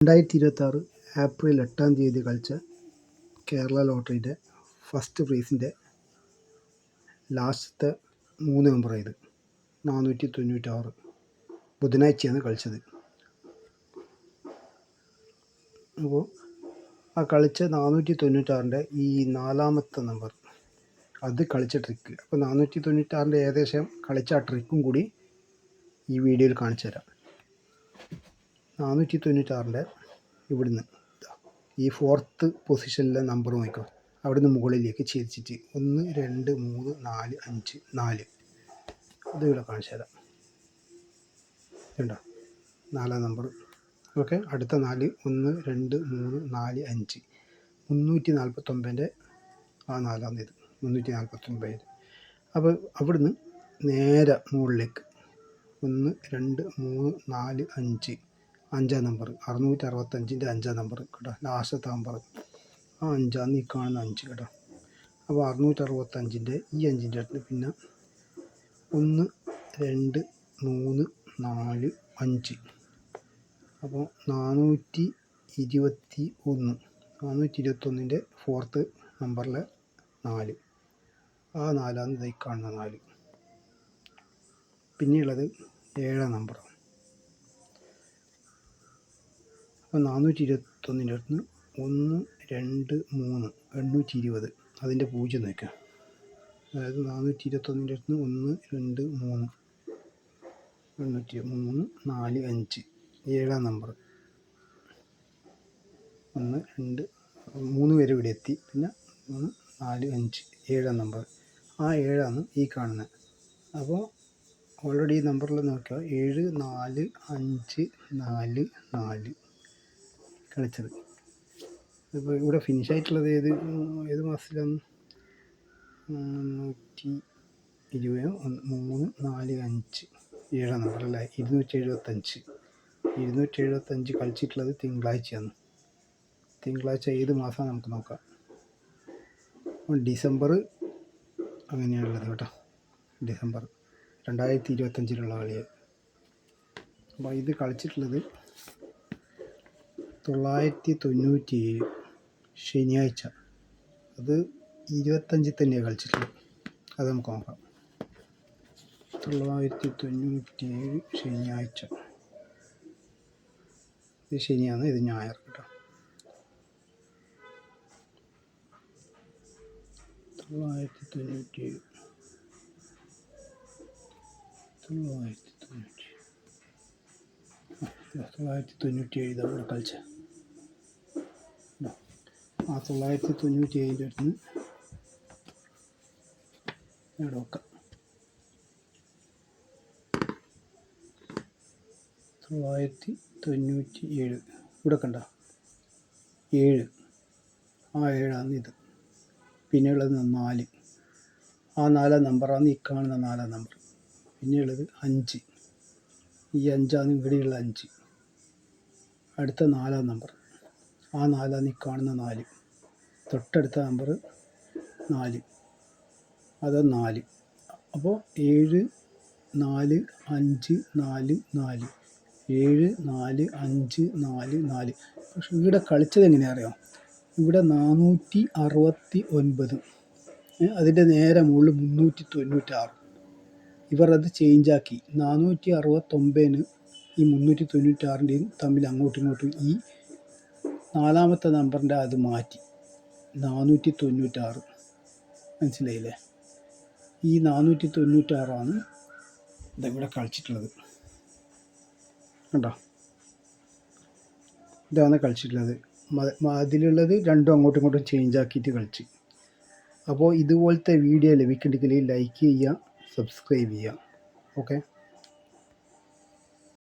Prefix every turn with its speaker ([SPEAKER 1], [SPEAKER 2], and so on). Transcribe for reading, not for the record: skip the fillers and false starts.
[SPEAKER 1] 2026 April 8-ാം തീയതി കളിച്ച Kerala ലോട്ടറിയുടെ first പ്രൈസിൻ്റെ ലാസ്റ്റത്തെ 3 നമ്പറായത് 496. ബുധനാഴ്ചയാണ് കളിച്ചത്. അപ്പോൾ ആ കളിച്ച 496-ൻ്റെ ഈ 4-ാമത്തെ നമ്പർ അത് കളിച്ച ട്രിക്ക്. അപ്പോൾ 496-ൻ്റെ ഏകദേശം കളിച്ച ആ ട്രിക്കും കൂടി ഈ വീഡിയോയിൽ കാണിച്ചു തരാം. 496-ൻ്റെ ഇവിടുന്ന് ഈ 4th പൊസിഷനിലെ നമ്പർ നോക്കുക. അവിടുന്ന് മുകളിലേക്ക് ചിരിച്ചിട്ട് 1 2 3 4 5 4 ഇത് ഇവിടെ കാണിച്ചു തരാം. കണ്ടോ 4-ാം നമ്പർ. ഓക്കെ, അടുത്ത 4 1 2 3 4 5 349-ൻ്റെ ആ 4-ാം ഇത് 349. അപ്പോൾ അവിടുന്ന് നേരെ മുകളിലേക്ക് 1 2 3 4 5 5-ാം നമ്പർ 665-ൻ്റെ 5-ാം നമ്പർ കേട്ടോ, ലാസ്റ്റത്തെ നമ്പർ ആ 5-ആണ് ഈ കാണുന്ന 5 കേട്ടോ. അപ്പോൾ 665-ൻ്റെ ഈ 5-ൻ്റെ അടുത്ത് പിന്നെ 1 2 3 4 5 അപ്പോൾ 421-ൻ്റെ 4th നമ്പറിലെ 4 ആ 4-ആണ് ഇതായി കാണുന്ന 4. പിന്നെയുള്ളത് 7-ാം നമ്പർ. അപ്പോൾ 421-ൻ്റെ അടുത്ത് 1 2 3 820 അതിൻ്റെ 0 നോക്കുക. അതായത് 421-ൻ്റെ അടുത്ത് 1 2 3 803 4 5 7-ാം നമ്പർ 1 2 3 വരെ ഇവിടെ എത്തി. പിന്നെ 3 4 5 7-ാം നമ്പർ ആ 7-ആണ് ഈ കാണുന്നത്. അപ്പോൾ ഓൾറെഡി ഈ നമ്പറിൽ നോക്കുക 7 4 5 4 4 കളിച്ചത്. ഇപ്പോൾ ഇവിടെ ഫിനിഷ് ആയിട്ടുള്ളത് ഏത് മാസത്തിലാണ്? 120 3 4 5 7-ാം നമ്പർ അല്ലേ, 275 കളിച്ചിട്ടുള്ളത് തിങ്കളാഴ്ചയാണ്. തിങ്കളാഴ്ച ഏത് മാസമാണ് നമുക്ക് നോക്കാം. ഡിസംബർ അങ്ങനെയാണുള്ളത് കേട്ടോ, ഡിസംബർ 2025-ലുള്ള കളിയാണ്. അപ്പോൾ ഇത് കളിച്ചിട്ടുള്ളത് 997 ശനിയാഴ്ച. അത് 25 തന്നെയാണ് കളിച്ചിട്ടുള്ളത്. അത് നമുക്ക് നോക്കാം. 997 ശനിയാഴ്ച. ഇത് ശനിയാണ്, ഇത് ഞായർ കേട്ടോ. 997 ഇതവിടെ കളിച്ച ആ 997-ൻ്റെ അടുത്ത് ഇവിടെ വെക്കാം. 997 ഇവിടെ കണ്ട 7 ആ 7-ആണ് ഇത്. പിന്നെയുള്ളത് 4 ആ 4-ാം നമ്പറാണ് ഈ കാണുന്ന 4-ാം നമ്പർ. പിന്നെയുള്ളത് 5 ഈ 5-ആണ് ഇവിടെയുള്ള 5. അടുത്ത 4-ാം നമ്പർ ആ 4-ആണ് ഈ കാണുന്ന 4. തൊട്ടടുത്ത നമ്പർ 4 അത് 4. അപ്പോൾ 7 4 5 4 4 7 4 5 4 4. പക്ഷെ ഇവിടെ കളിച്ചത് എങ്ങനെയാ അറിയാം? ഇവിടെ 469, അതിൻ്റെ നേരെ മുകളിൽ 396. ഇവർ അത് ചേഞ്ചാക്കി 469-ന് ഈ 396-ൻ്റെയും തമ്മിൽ അങ്ങോട്ടും ഇങ്ങോട്ടും ഈ 4-ാമത്തെ നമ്പറിൻ്റെ അത് മാറ്റി 496. മനസ്സിലായില്ലേ? ഈ 496-ആണ് ഇതിവിടെ കളിച്ചിട്ടുള്ളത്. കണ്ടോ, ഇതാണ് കളിച്ചിട്ടുള്ളത്. അതിലുള്ളത് രണ്ടും അങ്ങോട്ടും ഇങ്ങോട്ടും ചേഞ്ച് ആക്കിയിട്ട് കളിച്ച്. അപ്പോൾ ഇതുപോലത്തെ വീഡിയോ ലഭിക്കണമെങ്കിൽ ലൈക്ക് ചെയ്യുക, സബ്സ്ക്രൈബ് ചെയ്യുക. ഓക്കെ.